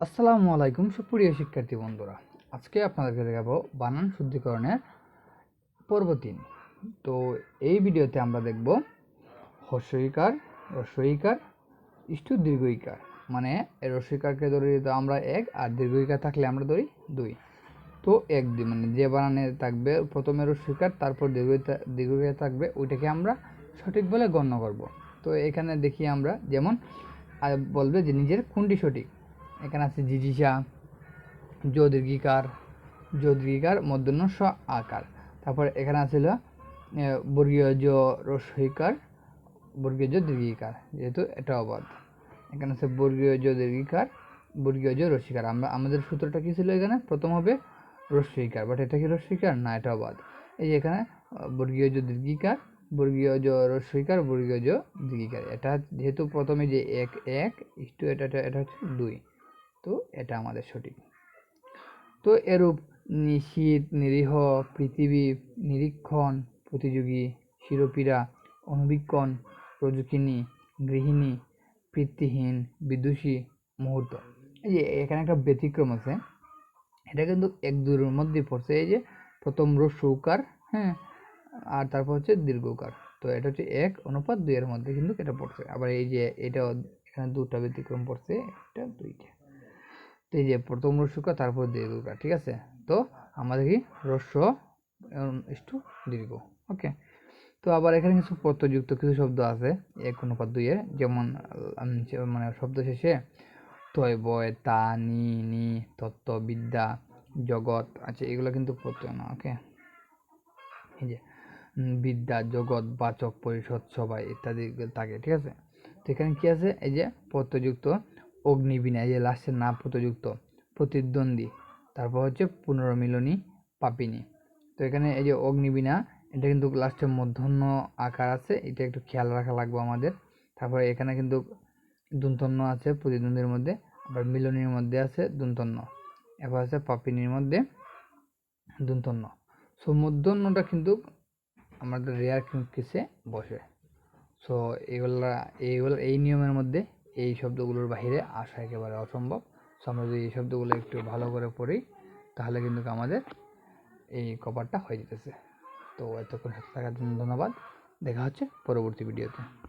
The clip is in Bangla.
আসসালামু আলাইকুম সুপ্রিয় শিক্ষার্থী বন্ধুরা, আজকে আপনাদেরকে দেখাবো বানান শুদ্ধিকরণের পর্ব 3। তো এই ভিডিওতে আমরা দেখব হ্রস্বইকার, রস্বইকার, দীর্ঘইকার। মানে রস্বইকারকে ধরি তো আমরা 1 আর দীর্ঘইকার থাকলে আমরা ধরি 2। তো 1 2 মানে যে বানানে থাকবে প্রথমে রস্বইকার তারপর দীর্ঘইকার থাকবে ওইটাকে আমরা সঠিক বলে গণ্য করব। তো এখানে দেখি আমরা যেমন বলবে যে নিজের কোনটি সঠিক। এখানে আছে জিজিসা, দীর্ঘিকার মূর্ধন্য স আকার। তারপর এখানে আছিল বর্গীয় জ রস্বইকার, বর্গীয় জ দীর্ঘিকার, যেহেতু এটা অবাধ। এখানে আছে বর্গীয় জ দীর্ঘিকার, বর্গীয় জ রস্বইকার। আমাদের সূত্রটা কি ছিল? এখানে প্রথম হবে রস্বইকার, বাট এটা কি রস্বইকার না, এটা অবাধ। এই যে এখানে বর্গীয় জ দীর্ঘিকার, বর্গীয় জ রস্বইকার, বর্গীয় জ দীর্ঘিকার। এটা যেহেতু প্রথমে যে 1 1 এটা হচ্ছে 2, তো এটা আমাদের সঠিক। তো এরূপ নিশীথ, নিরীহ, পৃথিবী, নিরীক্ষণ, প্রতিযোগী, শিরোপীড়া, অনুবীক্ষণ, প্রযোগিনী, গৃহিণী, পিতৃহীন, বিদুষী, মুহূর্ত। এই যে এখানে একটা ব্যতিক্রম আছে, এটা কিন্তু 1 2 এর মধ্যে পড়ছে। এই যে প্রথম রস্বইকার, হ্যাঁ, আর তারপর হচ্ছে দীর্ঘকার। তো এটা হচ্ছে 1:2 এর মধ্যে কিন্তু এটা পড়ছে। আবার এই যে এটাও এখানে দুটা ব্যতিক্রম পড়ছে, একটা দুইটা। তো এই যে প্রথম রস্বইকার তারপর দীর্ঘকার, ঠিক আছে। তো আমাদের কি হ্রস্ব ইস্টু দীর্ঘ, ওকে। তো আবার এখানে কিছু প্রত্যয়যুক্ত কিছু শব্দ আছে 1:2 এর, যেমন মানে শব্দ শেষে তয়, বয়, তা, নি, নি, তত্ত্ব, বিদ্যা, জগৎ, আচ্ছা এগুলো কিন্তু প্রত্যয় না, ওকে। এই যে বিদ্যা, জগৎ, বাচক, পরিষদ, সবাই ইত্যাদি থাকে, ঠিক আছে। তো এখানে কি আছে? এই যে প্রত্যয়যুক্ত অগ্নিবীণা, এই যে লাস্টের না প্রত্যয়যুক্ত, প্রতিদ্বন্দ্বী, তারপর হচ্ছে পুনর্মিলনী, পাপিনী। তো এখানে এই যে অগ্নিবীণা, এটা কিন্তু লাস্টে মূর্ধন্য আকার আছে, এটা একটু খেয়াল রাখা লাগবে আমাদের। তারপরে এখানে কিন্তু দন্তন্য আছে প্রতিদ্বন্দ্বীর মধ্যে, আবার মিলনীর মধ্যে আছে দন্তন্য, এবার আছে পাপিনীর মধ্যে দন্তন্য। সো মূর্ধন্যটা কিন্তু আমাদের রেয়ার কেসে বসে। সো এই নিয়মের মধ্যে এই শব্দগুলোর বাইরে আসা একেবারে অসম্ভব। সো আমরা যদি এই শব্দগুলো একটু ভালো করে পড়ি তাহলে কিন্তু আমাদের এই কভারটা হয়ে যেতেছে। তো এতক্ষণ সাথে থাকার জন্য ধন্যবাদ। দেখা হচ্ছে পরবর্তী ভিডিওতে।